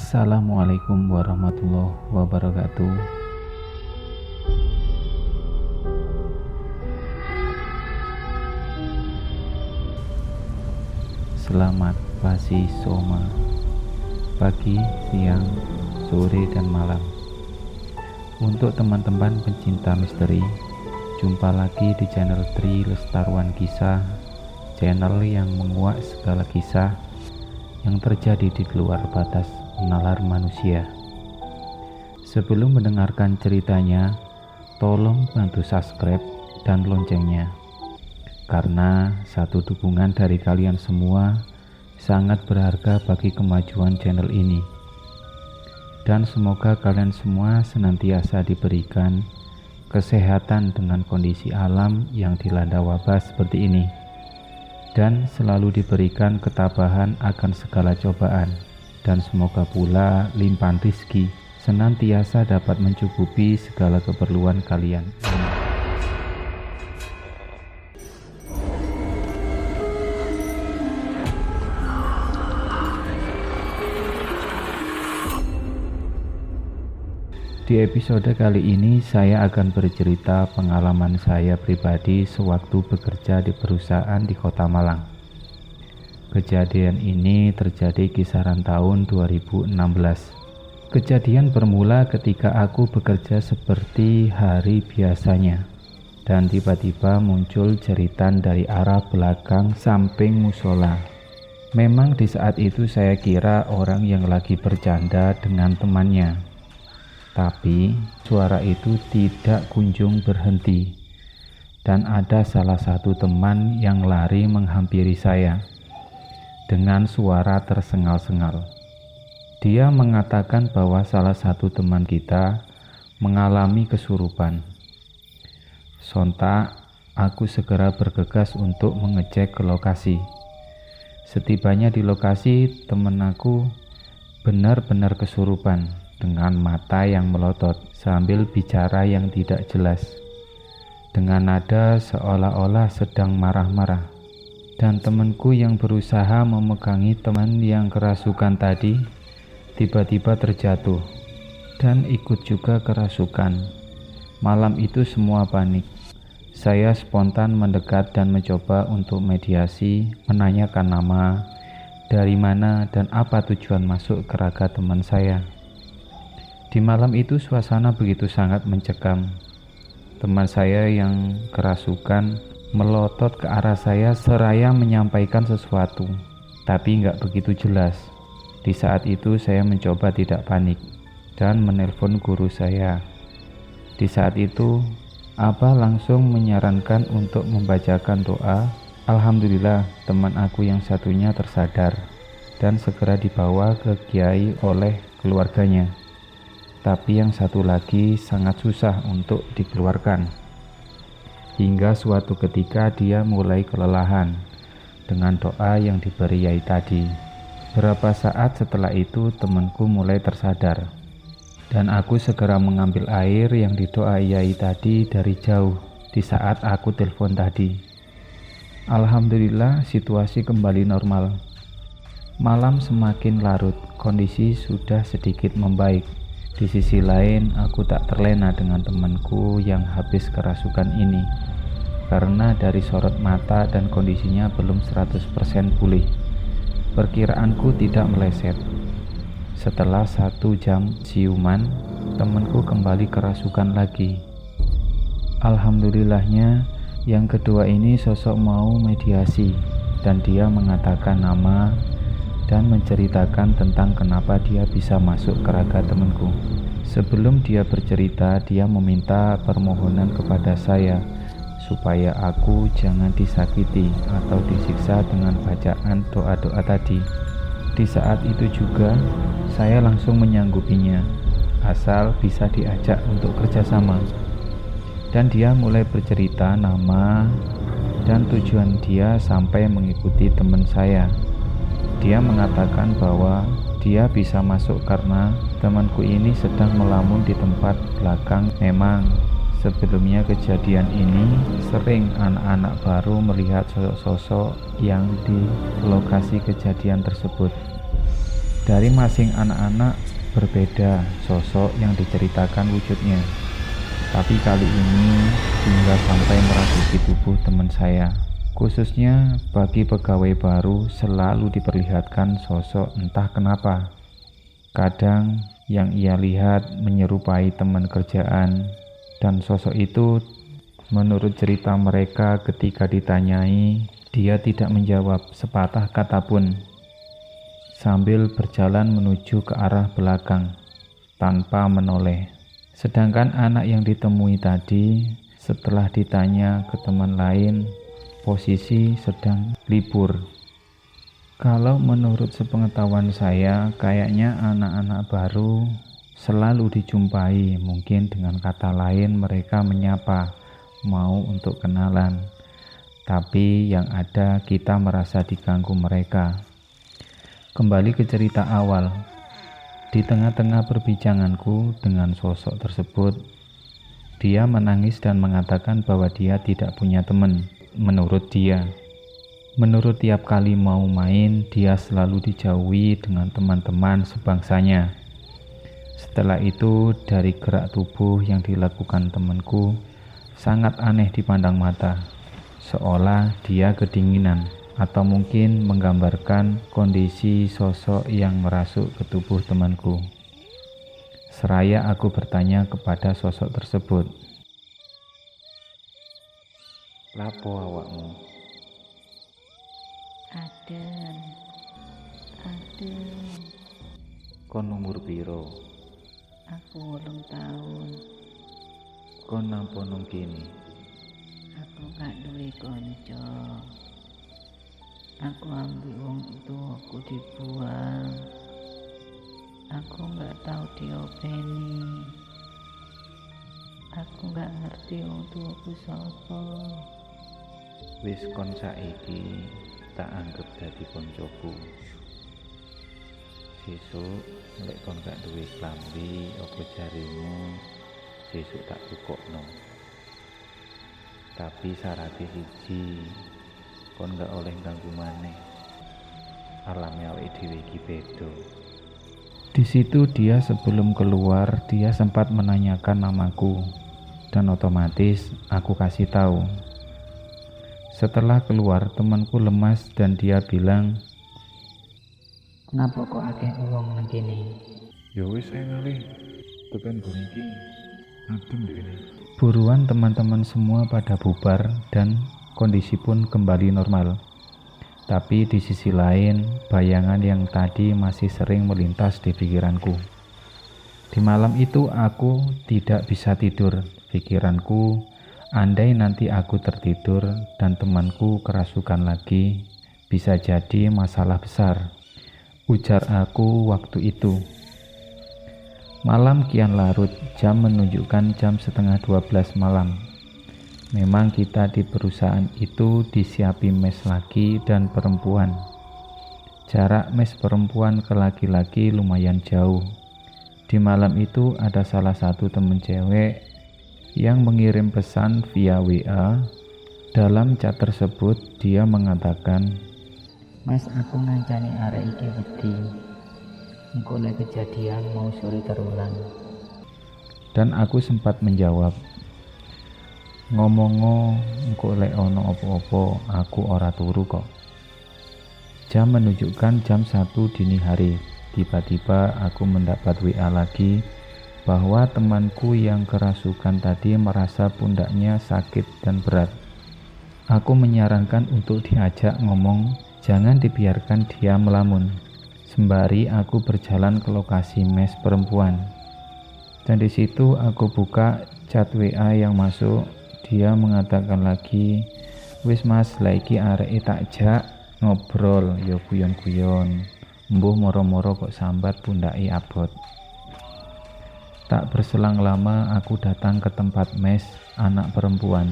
Assalamualaikum warahmatullahi wabarakatuh. Selamat pagi Soma, pagi, siang, sore, dan malam. Untuk teman-teman pencinta misteri, jumpa lagi di channel Tri Lestaruan Kisah, channel yang menguak segala kisah yang terjadi di luar batas nalar manusia. Sebelum mendengarkan ceritanya, tolong bantu subscribe dan loncengnya, karena satu dukungan dari kalian semua sangat berharga bagi kemajuan channel ini. Dan semoga kalian semua senantiasa diberikan kesehatan dengan kondisi alam yang dilanda wabah seperti ini, dan selalu diberikan ketabahan akan segala cobaan, dan semoga pula limpahan rizki senantiasa dapat mencukupi segala keperluan kalian. Di episode kali ini saya akan bercerita pengalaman saya pribadi sewaktu bekerja di perusahaan di Kota Malang. Kejadian ini terjadi kisaran tahun 2016. Kejadian bermula ketika aku bekerja seperti hari biasanya, dan tiba-tiba muncul jeritan dari arah belakang samping musola. Memang di saat itu saya kira orang yang lagi bercanda dengan temannya. Tapi suara itu tidak kunjung berhenti, dan ada salah satu teman yang lari menghampiri saya dengan suara tersengal-sengal. Dia mengatakan bahwa salah satu teman kita mengalami kesurupan. Sontak, aku segera bergegas untuk mengecek ke lokasi. Setibanya di lokasi, teman aku benar-benar kesurupan dengan mata yang melotot sambil bicara yang tidak jelas, dengan nada seolah-olah sedang marah-marah. Dan temanku yang berusaha memegangi teman yang kerasukan tadi tiba-tiba terjatuh dan ikut juga kerasukan. Malam itu semua panik. Saya spontan mendekat dan mencoba untuk mediasi, menanyakan nama, dari mana, dan apa tujuan masuk ke raga teman saya. Di malam itu suasana begitu sangat mencekam. Teman saya yang kerasukan melotot ke arah saya seraya menyampaikan sesuatu, tapi nggak begitu jelas. Di saat itu saya mencoba tidak panik dan menelpon guru saya. Di saat itu Abah langsung menyarankan untuk membacakan doa. Alhamdulillah teman aku yang satunya tersadar dan segera dibawa ke kiai oleh keluarganya. Tapi yang satu lagi sangat susah untuk dikeluarkan. Hingga suatu ketika dia mulai kelelahan dengan doa yang diberi yai tadi. Berapa saat setelah itu temanku mulai tersadar, dan aku segera mengambil air yang didoai yai tadi dari jauh di saat aku telepon tadi. Alhamdulillah situasi kembali normal. Malam semakin larut, kondisi sudah sedikit membaik. Di sisi lain, aku tak terlena dengan temanku yang habis kerasukan ini, karena dari sorot mata dan kondisinya belum 100% pulih. Perkiraanku tidak meleset. Setelah 1 jam siuman, temanku kembali kerasukan lagi. Alhamdulillahnya, yang kedua ini sosok mau mediasi, dan dia mengatakan nama dan menceritakan tentang kenapa dia bisa masuk ke raga temanku. Sebelum dia bercerita, dia meminta permohonan kepada saya supaya aku jangan disakiti atau disiksa dengan bacaan doa-doa tadi. Di saat itu juga saya langsung menyanggupinya, asal bisa diajak untuk kerjasama. Dan dia mulai bercerita nama dan tujuan dia sampai mengikuti teman saya. Dia mengatakan bahwa dia bisa masuk karena temanku ini sedang melamun di tempat belakang. Memang sebelumnya kejadian ini sering anak-anak baru melihat sosok-sosok yang di lokasi kejadian tersebut. Dari masing anak-anak berbeda sosok yang diceritakan wujudnya. Tapi kali ini hingga sampai merasuki tubuh teman saya. Khususnya bagi pegawai baru selalu diperlihatkan sosok entah kenapa. Kadang yang ia lihat menyerupai teman kerjaan, dan sosok itu menurut cerita mereka ketika ditanyai, dia tidak menjawab sepatah kata pun, sambil berjalan menuju ke arah belakang tanpa menoleh. Sedangkan anak yang ditemui tadi setelah ditanya ke teman lain, posisi sedang libur. Kalau menurut sepengetahuan saya, kayaknya anak-anak baru selalu dijumpai, mungkin dengan kata lain mereka menyapa, mau untuk kenalan. Tapi yang ada kita merasa diganggu mereka. Kembali ke cerita awal. Di tengah-tengah perbincanganku dengan sosok tersebut, dia menangis dan mengatakan bahwa dia tidak punya teman. Menurut tiap kali mau main, dia selalu dijauhi dengan teman-teman sebangsanya. Setelah itu, dari gerak tubuh yang dilakukan temanku sangat aneh dipandang mata, seolah dia kedinginan, atau mungkin menggambarkan kondisi sosok yang merasuk ke tubuh temanku. Seraya aku bertanya kepada sosok tersebut, "Lapo awakmu?" Adem. "Kon umur piro?" Aku 8 tahun. "Kon napa nang kene?" Aku gak duwe konco. Aku ambil wong tuaku dibuang. Aku gak tahu diopeni. Aku gak ngerti wong tuaku sapa. Wis kon saiki tak anggap dadi koncoku. Sesuk lek kon gak duwe klambi apa jarimu, sesuk tak tukokno. Tapi syaratnya siji, kon gak oleh ganggu maneh. Alame awake dhewe iki beda. Di situ dia sebelum keluar, dia sempat menanyakan namaku, dan otomatis aku kasih tahu. Setelah keluar, temanku lemas dan dia bilang, Kenapa kok akeh wong nang kene? "Ya wis ngalih, tekan gon iki adem dene." Buruan teman-teman semua pada bubar dan kondisi pun kembali normal. Tapi di sisi lain, bayangan yang tadi masih sering melintas di pikiranku. Di malam itu aku tidak bisa tidur. Pikiranku, andai nanti aku tertidur dan temanku kerasukan lagi, bisa jadi masalah besar, ujar aku waktu itu. Malam kian larut, jam menunjukkan jam 11:30 malam. Memang kita di perusahaan itu disiapi mes laki dan perempuan. Jarak mes perempuan ke laki-laki lumayan jauh. Di malam itu ada salah satu temen cewek yang mengirim pesan via WA. Dalam chat tersebut dia mengatakan, Mas, aku ngancani arek iki wedi. Engko lek kejadian mau sore terulang. dan aku sempat menjawab, "Ngomongo engko lek ono opo-opo aku ora turu kok." Jam menunjukkan jam 1 dini hari. Tiba-tiba aku mendapat WA lagi bahwa temanku yang kerasukan tadi merasa pundaknya sakit dan berat. Aku menyarankan untuk diajak ngomong, jangan dibiarkan dia melamun. Sembari aku berjalan ke lokasi mes perempuan. Dan di situ aku buka chat WA yang masuk. Dia mengatakan lagi, "Wis mas, laiki arek tak jak ngobrol yo guyon-guyon. Mbuh moro-moro kok sambat pundaki abot." Tak berselang lama aku datang ke tempat mes anak perempuan.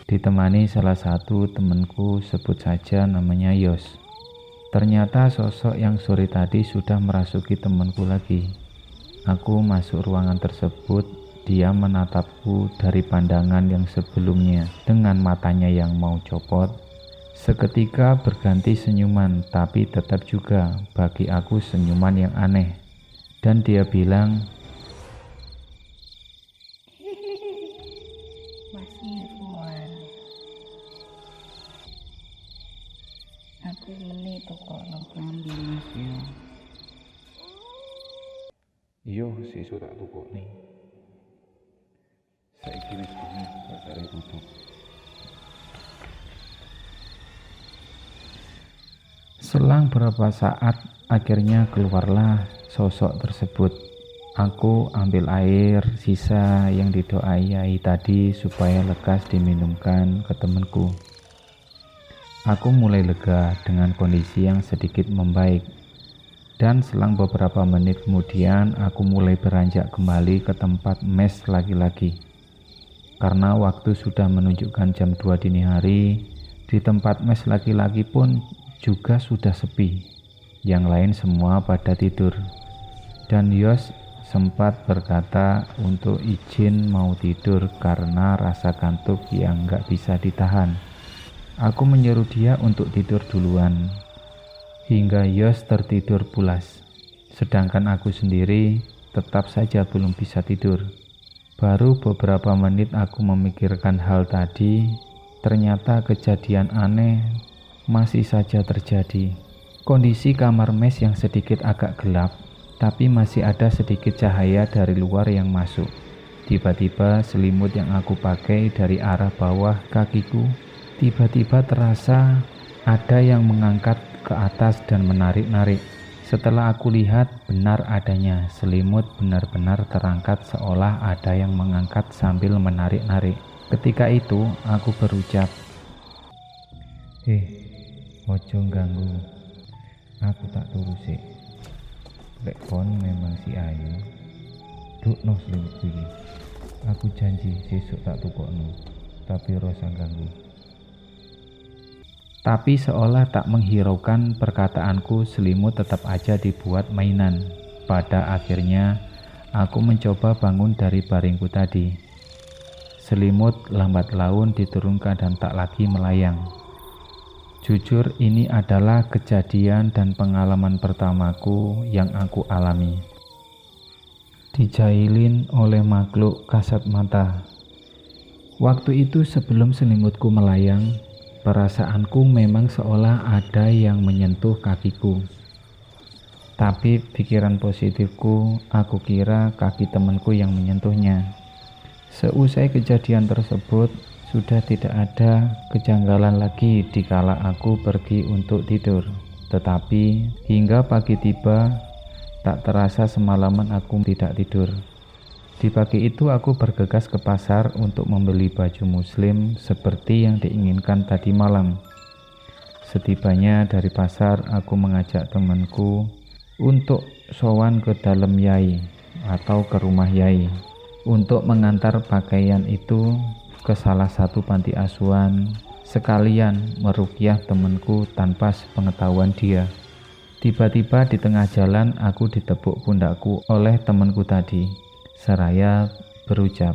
Ditemani salah satu temanku, sebut saja namanya Yos. Ternyata sosok yang sore tadi sudah merasuki temanku lagi. Aku masuk ruangan tersebut, dia menatapku dari pandangan yang sebelumnya dengan matanya yang mau copot, Seketika berganti senyuman, tapi tetap juga bagi aku senyuman yang aneh. Dan dia bilang, Mas Irwan, aku meni toko klambi Mas yo. "Iya, sesuk tak tukokne. Saiki wis bengi, pasare tutup." Selang beberapa saat, akhirnya keluarlah sosok tersebut. Aku ambil air sisa yang didoai Yai tadi supaya lekas diminumkan ke temanku. Aku mulai lega dengan kondisi yang sedikit membaik. Dan selang beberapa menit kemudian, aku mulai beranjak kembali ke tempat mes lagi-lagi. Karena waktu sudah menunjukkan jam 2 dini hari, di tempat mes laki-laki pun juga sudah sepi. Yang lain semua pada tidur. Dan Yos sempat berkata untuk izin mau tidur karena rasa kantuk yang gak bisa ditahan. Aku menyuruh dia untuk tidur duluan, hingga Yos tertidur pulas. Sedangkan aku sendiri tetap saja belum bisa tidur. Baru beberapa menit aku memikirkan hal tadi, ternyata kejadian aneh masih saja terjadi. Kondisi kamar mes yang sedikit agak gelap, tapi masih ada sedikit cahaya dari luar yang masuk. Tiba-tiba selimut yang aku pakai dari arah bawah kakiku tiba-tiba terasa ada yang mengangkat ke atas dan menarik-narik. Setelah aku lihat, benar adanya selimut benar-benar terangkat seolah ada yang mengangkat sambil menarik-narik. Ketika itu aku berucap, ojo ganggu, aku tak turu sik. Lek kon memang si ayu, dukno selimutku iki. Aku janji sesuk tak tukokno, tapi rasa ganggu. Tapi seolah tak menghiraukan perkataanku, selimut tetap aja dibuat mainan. Pada akhirnya, aku mencoba bangun dari baringku tadi. Selimut lambat laun diturunkan dan tak lagi melayang. Jujur, ini adalah kejadian dan pengalaman pertamaku yang aku alami. Dijailin oleh makhluk kasat mata. Waktu itu sebelum selimutku melayang, perasaanku memang seolah ada yang menyentuh kakiku. Tapi pikiran positifku, aku kira kaki temanku yang menyentuhnya. Seusai kejadian tersebut, sudah tidak ada kejanggalan lagi dikala aku pergi untuk tidur. Tetapi hingga pagi tiba, tak terasa semalaman aku tidak tidur. Di pagi itu aku bergegas ke pasar untuk membeli baju muslim seperti yang diinginkan tadi malam. Setibanya dari pasar, aku mengajak temanku untuk sowan ke dalam Yai atau ke rumah Yai untuk mengantar pakaian itu ke salah satu panti asuhan, sekalian meruqyah temanku tanpa sepengetahuan dia. Tiba-tiba di tengah jalan aku ditepuk pundakku oleh temanku tadi, seraya berucap,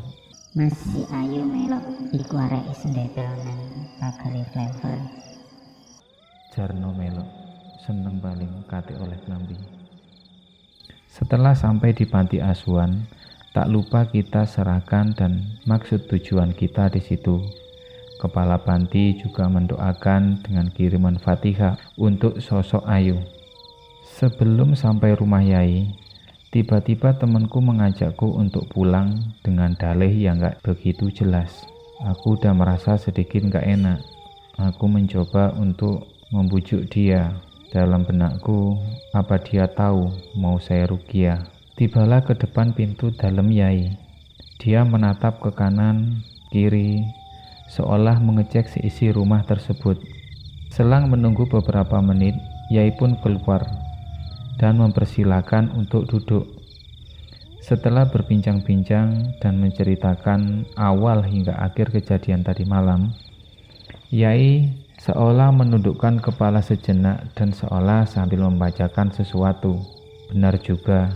Mas si ayu melok iku arek sendepel nang pagare flavor. jarno melok, seneng paling kate oleh klambi. Setelah sampai di panti asuhan, tak lupa kita serahkan dan maksud tujuan kita di situ. Kepala panti juga mendoakan dengan kiriman Fatihah untuk sosok Ayu. Sebelum sampai rumah Yai, tiba-tiba temanku mengajakku untuk pulang dengan dalih yang gak begitu jelas. Aku udah merasa sedikit gak enak. Aku mencoba untuk membujuk dia. Dalam benakku, apa dia tahu mau saya ruqyah. Tibalah ke depan pintu dalam Yai. Dia menatap ke kanan, kiri, seolah mengecek seisi rumah tersebut. Selang menunggu beberapa menit, Yai pun keluar dan mempersilakan untuk duduk. Setelah berbincang-bincang dan menceritakan awal hingga akhir kejadian tadi malam, Yai seolah menundukkan kepala sejenak dan seolah sambil membacakan sesuatu. Benar juga.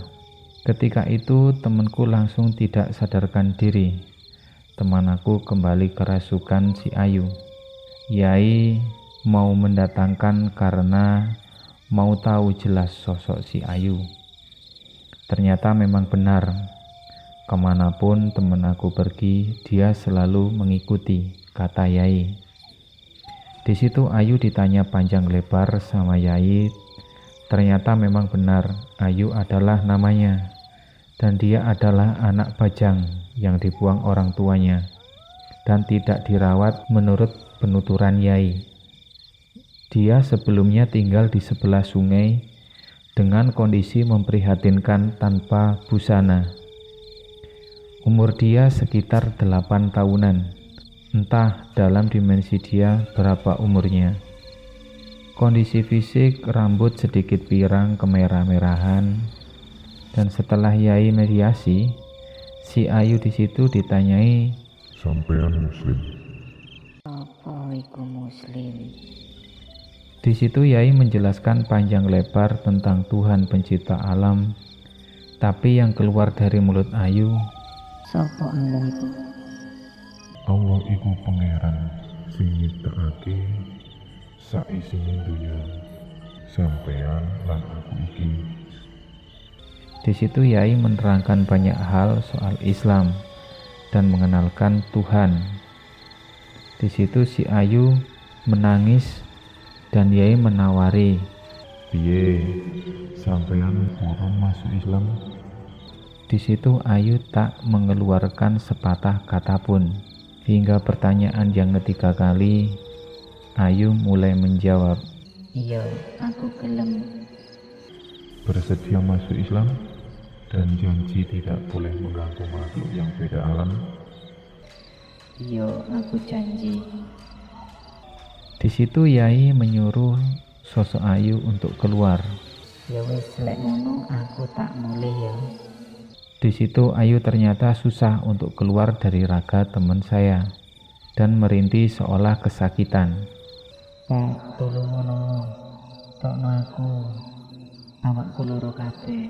Ketika itu temanku langsung tidak sadarkan diri. Teman aku kembali kerasukan si Ayu. Yai mau mendatangkan karena mau tahu jelas sosok si Ayu. Ternyata memang benar, kemanapun teman aku pergi, dia selalu mengikuti, kata Yai. Di situ Ayu ditanya panjang lebar sama Yai. Ternyata memang benar, Ayu adalah namanya, dan dia adalah anak bajang yang dibuang orang tuanya dan tidak dirawat menurut penuturan Yai. Dia sebelumnya tinggal di sebelah sungai dengan kondisi memprihatinkan tanpa busana. Umur dia sekitar 8 tahunan, entah dalam dimensi dia berapa umurnya. Kondisi fisik, rambut sedikit pirang kemerah-merahan, dan setelah Yai mediasi, si Ayu di situ ditanyai, "Sampean muslim?" Apa iku muslim? Di situ Yai menjelaskan panjang lebar tentang Tuhan pencipta alam, tapi yang keluar dari mulut Ayu, Sopo Allah iku? Allah iku pangeran sing nyiptakake saisine dunya, sampean lan aku iki. di situ Yai menerangkan banyak hal soal Islam dan mengenalkan Tuhan. Di situ si Ayu menangis dan Yai menawari, Piye, sampean urung masuk Islam? Di situ Ayu tak mengeluarkan sepatah kata pun. Hingga pertanyaan yang ketiga kali, Ayu mulai menjawab, Iya, aku gelem. Bersedia masuk Islam dan janji tidak boleh mengganggu makhluk yang beda alam? Iya, aku janji. Di situ Yai menyuruh sosok Ayu untuk keluar. Ya wis lek ngono aku tak mulih ya. Di situ Ayu ternyata susah untuk keluar dari raga teman saya dan merintih seolah kesakitan. Pak, tolong ngono. Tokno aku. Awakku loro kabeh.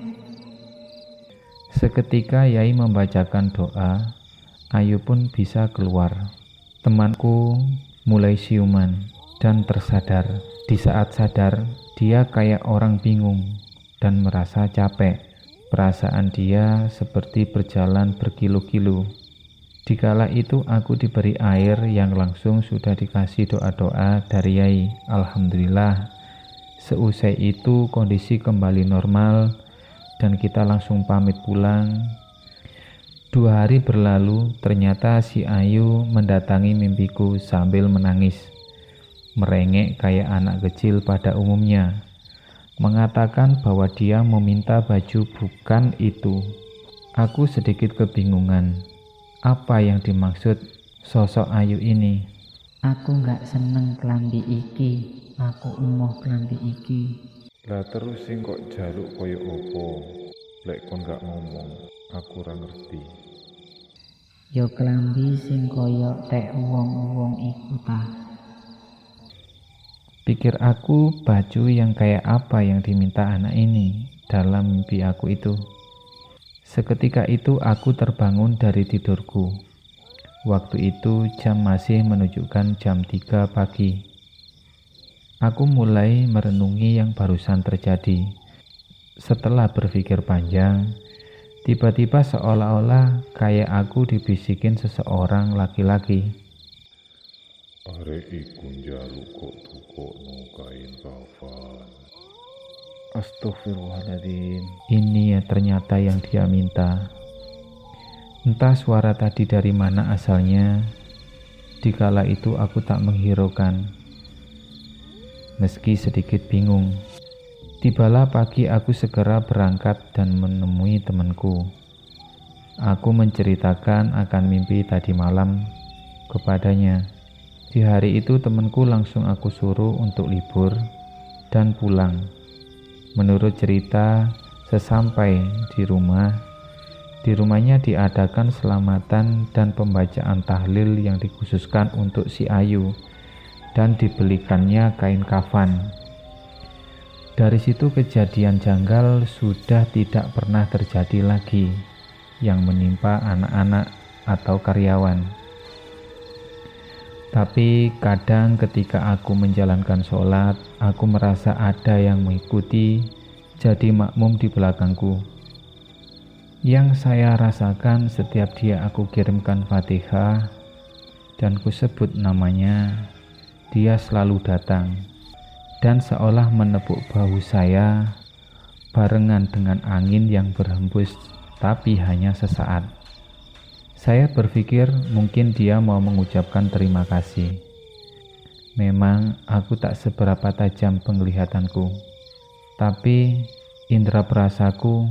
Seketika Yai membacakan doa, Ayu pun bisa keluar. Temanku mulai siuman dan tersadar. Di saat sadar, dia kayak orang bingung dan merasa capek. Perasaan dia seperti berjalan berkilo-kilo. Dikala itu aku diberi air yang langsung sudah dikasih doa-doa dari Yai. Alhamdulillah. Seusai itu kondisi kembali normal dan kita langsung pamit pulang. 2 hari berlalu, ternyata si Ayu mendatangi mimpiku sambil menangis. Merengek kayak anak kecil pada umumnya. Mengatakan bahwa dia meminta baju bukan itu. Aku sedikit kebingungan. Apa yang dimaksud sosok Ayu ini? Aku nggak seneng klambi iki. Aku emoh klambi iki. Lah terus sing kok jaluk koyo opo? Lek kon gak ngomong, aku ora ngerti. Yo klambi sing koyo tek wong-wong iku ta. Pikir aku baju yang kayak apa yang diminta anak ini dalam mimpi aku itu. Seketika itu aku terbangun dari tidurku. Waktu itu jam masih menunjukkan jam 3 pagi. Aku mulai merenungi yang barusan terjadi. Setelah berpikir panjang, tiba-tiba seolah-olah kayak aku dibisikin seseorang laki-laki. Arek iku njaluk kok tukokno kain kafan. Astaghfirullahaladzim. Ini ya ternyata yang dia minta. Entah suara tadi dari mana asalnya. Dikala itu aku tak menghiraukan. Meski sedikit bingung. Tibalah pagi aku segera berangkat dan menemui temanku. Aku menceritakan akan mimpi tadi malam kepadanya. Di hari itu temanku langsung aku suruh untuk libur dan pulang. Menurut cerita, sesampai di rumahnya diadakan selamatan dan pembacaan tahlil yang dikhususkan untuk si Ayu dan dibelikannya kain kafan. Dari situ kejadian janggal sudah tidak pernah terjadi lagi yang menimpa anak-anak atau karyawan. Tapi kadang ketika aku menjalankan sholat, aku merasa ada yang mengikuti jadi makmum di belakangku. Yang saya rasakan setiap dia aku kirimkan Fatihah dan kusebut namanya, dia selalu datang dan seolah menepuk bahu saya barengan dengan angin yang berhembus, tapi hanya sesaat. Saya berpikir mungkin dia mau mengucapkan terima kasih. Memang aku tak seberapa tajam penglihatanku, tapi indera perasaku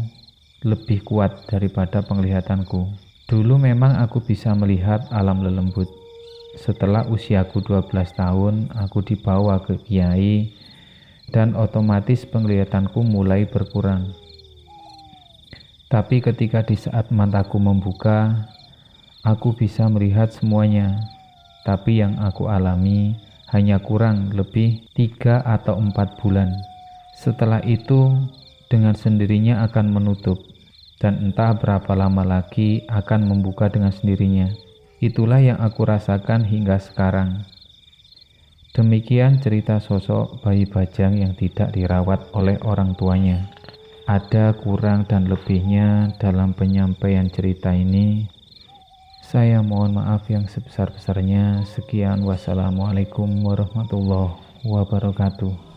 lebih kuat daripada penglihatanku. Dulu memang aku bisa melihat alam lelembut. Setelah usiaku 12 tahun, aku dibawa ke kiai dan otomatis penglihatanku mulai berkurang. Tapi ketika di saat mataku membuka, aku bisa melihat semuanya. Tapi yang aku alami hanya kurang lebih 3 atau 4 bulan. Setelah itu dengan sendirinya akan menutup, dan entah berapa lama lagi akan membuka dengan sendirinya. Itulah yang aku rasakan hingga sekarang. Demikian cerita sosok bayi bajang yang tidak dirawat oleh orang tuanya. Ada kurang dan lebihnya dalam penyampaian cerita ini. Saya mohon maaf yang sebesar-besarnya. Sekian, wassalamualaikum warahmatullahi wabarakatuh.